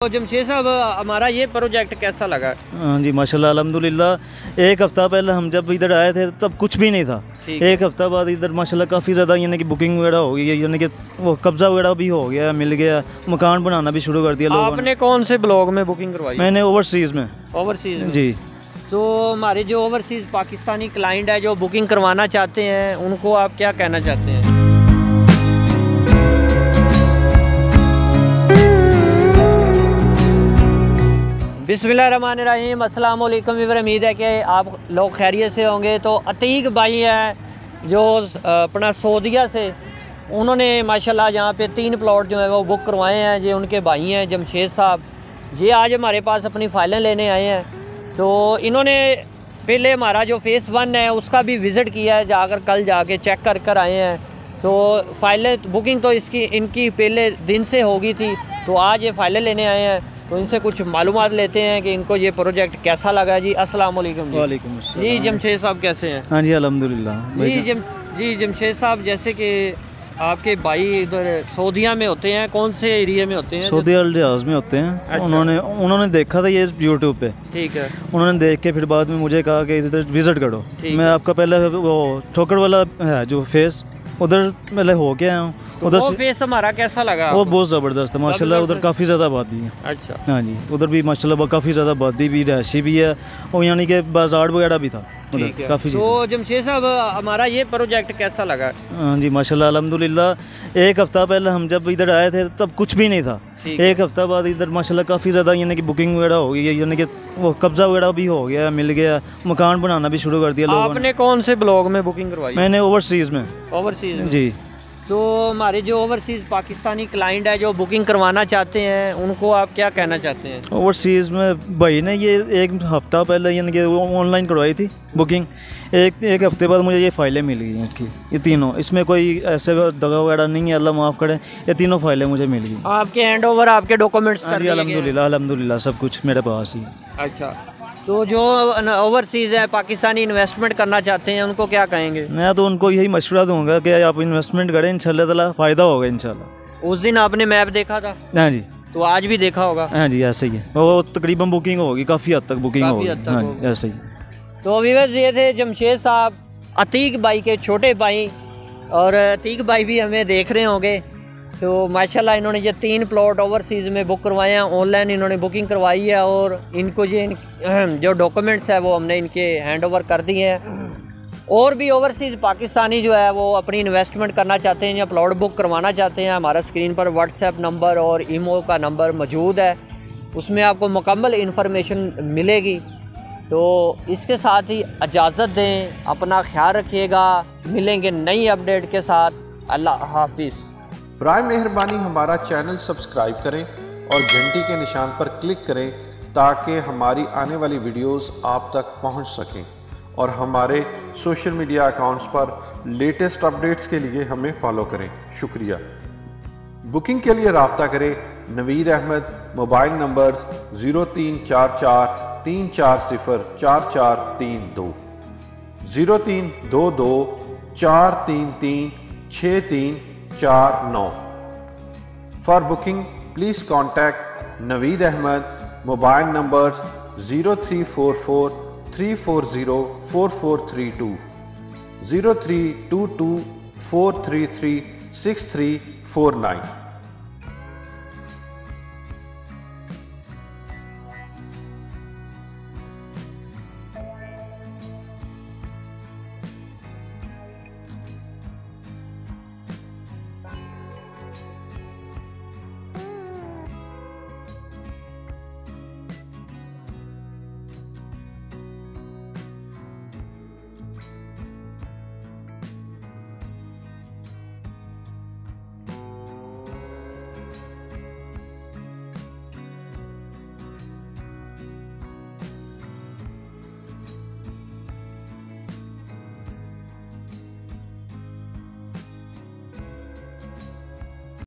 तो जमशेद साहब, हमारा ये प्रोजेक्ट कैसा लगा? हाँ जी, माशाल्लाह अल्हम्दुलिल्लाह। एक हफ़्ता पहले हम जब इधर आए थे तब कुछ भी नहीं था। एक हफ़्ता बाद इधर माशाल्लाह काफ़ी ज़्यादा यानी कि बुकिंग वगैरह हो गई है, यानी कि वो कब्ज़ा वगैरह भी हो गया, मिल गया, मकान बनाना भी शुरू कर दिया लोगों ने। आपने कौन से ब्लॉक में बुकिंग करवाई? मैंने ओवरसीज़ में। ओवरसीज़ में? जी। तो हमारे जो ओवरसीज़ पाकिस्तानी क्लाइंट है जो बुकिंग करवाना चाहते हैं, उनको आप क्या कहना चाहते हैं? बिस्मिल्लाहिर्रहमानिर्रहीम, अस्सलाम वालेकुम। उम्मीद है कि आप लोग खैरियत से होंगे। तो अतीक भाई हैं जो अपना सऊदीया से, उन्होंने माशाल्लाह यहाँ पे 3 प्लॉट जो है वो बुक करवाए हैं। ये उनके भाई हैं जमशेद साहब, ये आज हमारे पास अपनी फ़ाइलें लेने आए हैं। तो इन्होंने पहले हमारा जो फ़ेस 1 है उसका भी विज़िट किया है, जाकर कल जाके चेक कर आए हैं। तो फ़ाइलें बुकिंग तो इनकी पहले दिन से होगी थी, तो आज ये फ़ाइलें लेने आए हैं। तो इनसे कुछ मालूमात लेते हैं कि इनको ये प्रोजेक्ट कैसा लगा। जी अस्सलाम वालेकुम। वालेकुम अस्सलाम। जी जमशेद साहब कैसे हैं? हाँ जी अल्हम्दुलिल्लाह। जी जमशेद साहब, जैसे कि आपके भाई इधर सऊदीया में होते हैं, कौन से एरिया में होते हैं? सऊदी अल रियाज में होते हैं। अच्छा। उन्होंने देखा था ये यूट्यूब पे। ठीक है। उन्होंने देख के फिर बाद में मुझे कहा कि इधर विज़िट करो। मैं आपका पहले वो ठोकर वाला है जो फेस, उधर पहले हो के आया हूँ। उधर वो फेस हमारा कैसा लगा? वो बहुत ज़बरदस्त है माशाल्लाह। उधर काफ़ी ज़्यादा आबादी है। अच्छा। हाँ जी, उधर भी माशाल्लाह काफ़ी ज़्यादा आबादी भी, रहायशी भी है, और यानी कि बाजार वगैरह भी था उधर काफ़ी। तो जमशेद साहब, हमारा ये प्रोजेक्ट कैसा लगा? हाँ जी माशाल्लाह अल्हम्दुलिल्लाह। एक हफ़्ता पहले हम जब इधर आए थे तब कुछ भी नहीं था। एक हफ़्ता बाद इधर माशाल्लाह काफ़ी ज़्यादा यानी कि बुकिंग वगैरह हो गई है, यानी कि वो कब्ज़ा वगैरह भी हो गया, मिल गया, मकान बनाना भी शुरू कर दिया लोगों ने। आपने कौन से ब्लॉक में बुकिंग करवाई? मैंने ओवरसीज़ में। ओवरसीज़ में? जी। तो हमारे जो ओवरसीज़ पाकिस्तानी क्लाइंट है जो बुकिंग करवाना चाहते हैं, उनको आप क्या कहना चाहते हैं? ओवरसीज़ में भाई ने ये एक हफ़्ता पहले यानी कि ऑनलाइन करवाई थी बुकिंग। एक हफ़्ते बाद मुझे ये फ़ाइलें मिल गई हैं इसकी, ये तीनों। इसमें कोई ऐसे दगा वगैरह नहीं है, अल्लाह माफ़ करे। ये तीनों फ़ाइलें मुझे मिल गई। आपके हैंड ओवर, आपके डॉक्यूमेंट्स कर दिए? अल्हम्दुलिल्लाह अल्हम्दुलिल्लाह, सब कुछ मेरे पास ही। अच्छा। तो जो ओवरसीज़ है पाकिस्तानी इन्वेस्टमेंट करना चाहते हैं, उनको क्या कहेंगे? मैं तो उनको यही मशवरा दूंगा कि आप इन्वेस्टमेंट करें, इंशाल्लाह ताला फ़ायदा होगा इंशाल्लाह। उस दिन आपने मैप देखा था? हाँ जी। तो आज भी देखा होगा? हाँ जी ऐसे ही है, वो तकरीबन बुकिंग होगी, काफ़ी हद तक बुकिंग होगी। हाँ जी ऐसे ही। तो व्यूअर्स, ये थे जमशेद साहब, अतीक भाई के छोटे भाई, और अतीक भाई भी हमें देख रहे होंगे। तो माशाल्लाह इन्होंने ये 3 प्लॉट ओवरसीज़ में बुक करवाए हैं, ऑनलाइन इन्होंने बुकिंग करवाई है, और इनको ये जो डॉक्यूमेंट्स है वो हमने इनके हैंड ओवर कर दिए हैं। और भी ओवरसीज़ पाकिस्तानी जो है वो अपनी इन्वेस्टमेंट करना चाहते हैं या प्लॉट बुक करवाना चाहते हैं, हमारा स्क्रीन पर व्हाट्सएप नंबर और ईमो का नंबर मौजूद है, उसमें आपको मुकम्मल इन्फॉर्मेशन मिलेगी। तो इसके साथ ही इजाज़त दें, अपना ख्याल रखिएगा, मिलेंगे नई अपडेट के साथ। अल्लाह हाफिज़। बराए मेहरबानी हमारा चैनल सब्सक्राइब करें और घंटी के निशान पर क्लिक करें ताकि हमारी आने वाली वीडियोस आप तक पहुंच सकें, और हमारे सोशल मीडिया अकाउंट्स पर लेटेस्ट अपडेट्स के लिए हमें फॉलो करें। शुक्रिया। बुकिंग के लिए रब्ता करें Naveed Ahmad, mobile numbers 0344 340 4432, 0322 433 6349। For booking, please contact Naveed Ahmed. Mobile numbers 0344 340 4432, 0322 433 6349.